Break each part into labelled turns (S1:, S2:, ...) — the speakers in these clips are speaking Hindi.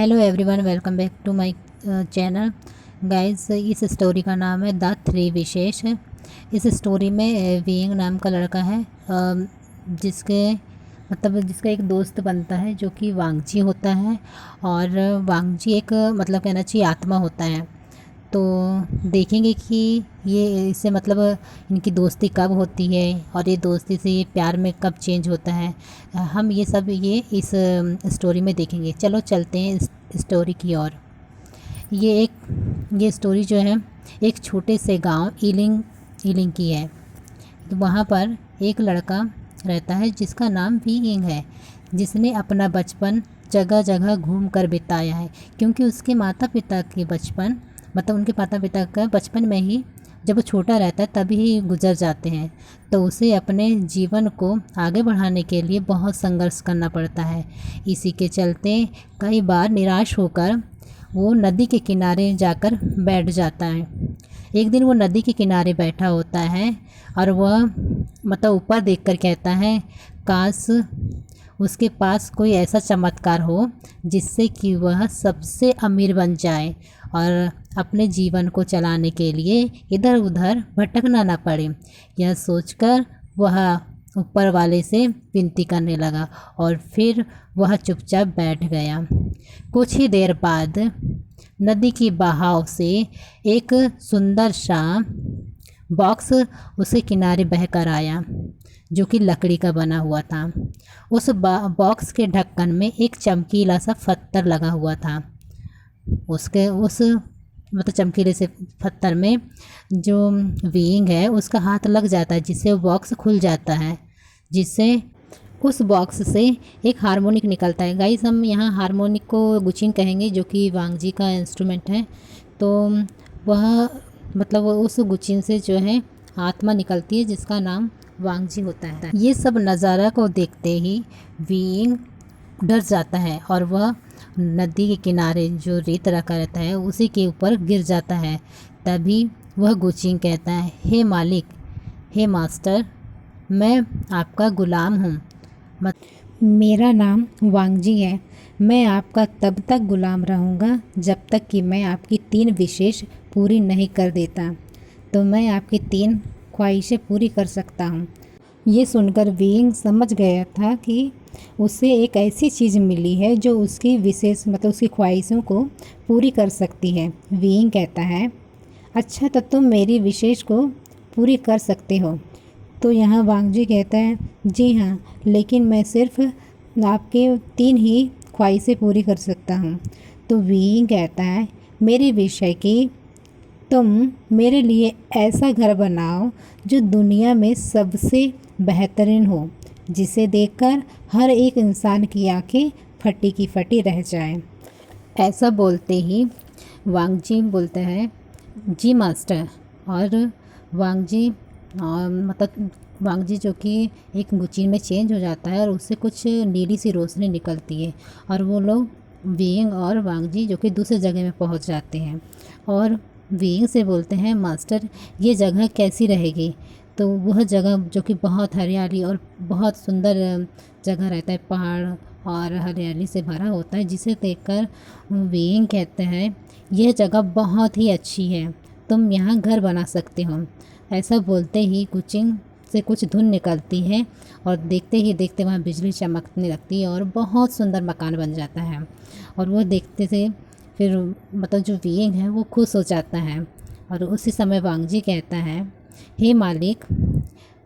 S1: Hello everyone, welcome back to my channel. Guys, इस स्टोरी का नाम है द थ्री विशेष। इस स्टोरी में विंग नाम का लड़का है, जिसका एक दोस्त बनता है जो कि वांगजी होता है। और वांगजी एक कहना चाहिए आत्मा होता है। तो देखेंगे कि ये इससे इनकी दोस्ती कब होती है और ये दोस्ती से ये प्यार में कब चेंज होता है। हम ये सब इस स्टोरी में देखेंगे। चलो चलते हैं इस स्टोरी की ओर। ये स्टोरी जो है एक छोटे से गांव ईलिंग ईलिंग की है। तो वहाँ पर एक लड़का रहता है जिसका नाम विंग है, जिसने अपना बचपन जगह जगह घूम कर बिताया है। क्योंकि उसके माता पिता के बचपन उनके माता पिता का बचपन में ही, जब वो छोटा रहता है तभी ही गुजर जाते हैं। तो उसे अपने जीवन को आगे बढ़ाने के लिए बहुत संघर्ष करना पड़ता है। इसी के चलते कई बार निराश होकर वो नदी के किनारे जाकर बैठ जाता है। एक दिन वो नदी के किनारे बैठा होता है और वह ऊपर देखकर कहता है, काश उसके पास कोई ऐसा चमत्कार हो जिससे कि वह सबसे अमीर बन जाए और अपने जीवन को चलाने के लिए इधर उधर भटकना ना पड़े। यह सोचकर वह ऊपर वाले से विनती करने लगा और फिर वह चुपचाप बैठ गया। कुछ ही देर बाद नदी की बहाव से एक सुंदर सा बॉक्स उसके किनारे बहकर आया, जो कि लकड़ी का बना हुआ था। उस बॉक्स के ढक्कन में एक चमकीला सा पत्थर लगा हुआ था। उसके उस चमकीले से पत्थर में जो विंग है उसका हाथ लग जाता है, जिससे वो बॉक्स खुल जाता है, जिससे उस बॉक्स से एक हारमोनिक निकलता है। गाइस, हम यहाँ हारमोनिक को गुचिंग कहेंगे, जो कि वांगजी का इंस्ट्रूमेंट है। तो वह उस गुचिंग से जो है आत्मा निकलती है, जिसका नाम वांगजी होता है। ये सब नज़ारा को देखते ही विंग डर जाता है और वह नदी के किनारे जो रेत रखा रहता है उसी के ऊपर गिर जाता है। तभी वह गुचिंग कहता है, हे मालिक, हे मास्टर, मैं आपका गुलाम हूँ। मेरा नाम वांगजी है। मैं आपका तब तक गुलाम रहूँगा जब तक कि मैं आपकी 3 विशेष पूरी नहीं कर देता। तो मैं आपकी 3 ख्वाहिशें पूरी कर सकता हूँ। ये सुनकर विंग समझ गया था कि उसे एक ऐसी चीज़ मिली है जो उसकी विशेष उसकी ख्वाहिशों को पूरी कर सकती है। विंग कहता है, अच्छा, तो तुम मेरी विशेष को पूरी कर सकते हो। तो यहाँ वांगजी कहता है, जी हाँ, लेकिन मैं सिर्फ आपके 3 ही ख्वाहिशें पूरी कर सकता हूँ। तो विंग कहता है, मेरी विश है कि तुम मेरे लिए ऐसा घर बनाओ जो दुनिया में सबसे बेहतरीन हो, जिसे देखकर हर एक इंसान की आंखें फटी की फटी रह जाएं। ऐसा बोलते ही वांगजी बोलता है, जी मास्टर। और वांगजी जो कि एक गुचिन में चेंज हो जाता है और उससे कुछ नीली सी रोशनी निकलती है और वो लोग विंग और वांगजी जो कि दूसरी जगह में पहुंच जाते हैं और विंग से बोलते हैं, मास्टर, ये जगह कैसी रहेगी? तो वह जगह जो कि बहुत हरियाली और बहुत सुंदर जगह रहता है, पहाड़ और हरियाली से भरा होता है, जिसे देखकर विंग कहते हैं, यह जगह बहुत ही अच्छी है, तुम यहाँ घर बना सकते हो। ऐसा बोलते ही गुचिंग से कुछ धुन निकलती है और देखते ही देखते वहाँ बिजली चमकने लगती है और बहुत सुंदर मकान बन जाता है। और वो देखते से फिर जो विंग है वो खुश हो जाता है। और उसी समय वांगजी कहता है, हे मालिक,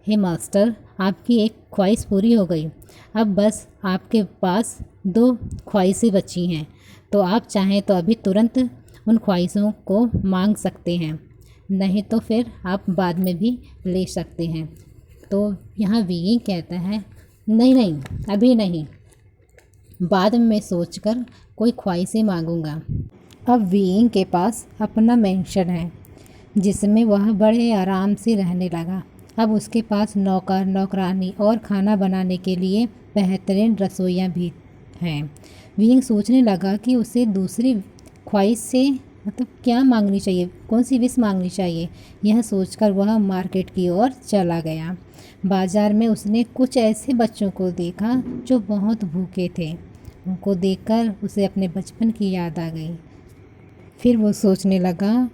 S1: हे मास्टर, आपकी एक ख्वाहिश पूरी हो गई। अब बस आपके पास 2 ख्वाहिशें बची हैं। तो आप चाहें तो अभी तुरंत उन ख्वाहिशों को मांग सकते हैं, नहीं तो फिर आप बाद में भी ले सकते हैं। तो यहाँ विंग कहता है, नहीं, अभी नहीं, बाद में सोचकर कोई ख्वाहिशें मांगूंगा। अब विंग के पास अपना मेंशन है, जिसमें वह बड़े आराम से रहने लगा। अब उसके पास नौकर, नौकरानी और खाना बनाने के लिए बेहतरीन रसोइयाँ भी हैं। विंग सोचने लगा कि उसे दूसरी ख्वाहिश से क्या मांगनी चाहिए, कौन सी विश मांगनी चाहिए। यह सोचकर वह मार्केट की ओर चला गया। बाजार में उसने कुछ ऐसे बच्चों को देखा जो बहुत भूखे थे। उनको देखकर उसे अपने बचपन की याद आ गई। फिर वो सोचने लगा,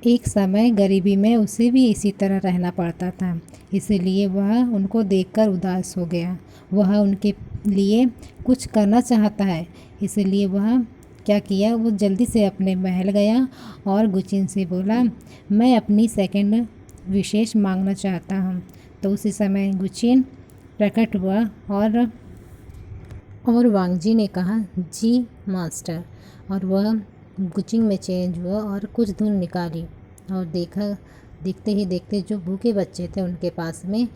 S1: एक समय गरीबी में उसे भी इसी तरह रहना पड़ता था, इसलिए वह उनको देखकर उदास हो गया। वह उनके लिए कुछ करना चाहता है, इसलिए वह क्या किया, वो जल्दी से अपने महल गया और गुचिन से बोला, मैं अपनी सेकंड विशेष मांगना चाहता हूँ। तो उसी समय गुचिन प्रकट हुआ और वांगजी ने कहा, जी मास्टर। और वह गुचिंग में चेंज हुआ और कुछ धुन निकाली और देखते ही देखते जो भूखे बच्चे थे उनके पास में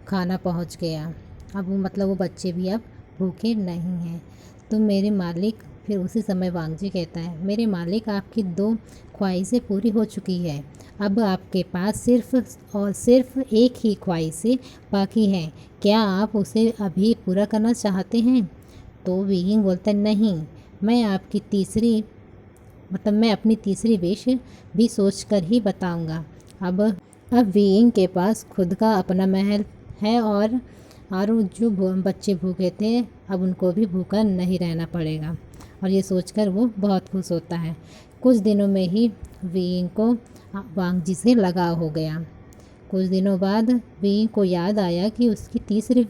S1: खाना पहुंच गया। अब वो बच्चे भी अब भूखे नहीं हैं। तो मेरे मालिक, फिर उसी समय वांगजी कहता है, मेरे मालिक, आपकी 2 ख्वाहिशें पूरी हो चुकी है। अब आपके पास सिर्फ और सिर्फ एक ही ख्वाहिश बाकी है। क्या आप उसे अभी पूरा करना चाहते हैं? तो वीइंग बोलता है, नहीं, मैं मैं अपनी तीसरी विश भी सोच कर ही बताऊंगा। अब वीइंग के पास खुद का अपना महल है और जो बच्चे भूखे थे अब उनको भी भूखा नहीं रहना पड़ेगा। और ये सोचकर वो बहुत खुश होता है। कुछ दिनों में ही वीइंग को वांगजी से लगाव हो गया। कुछ दिनों बाद वीइंग को याद आया कि उसकी तीसरी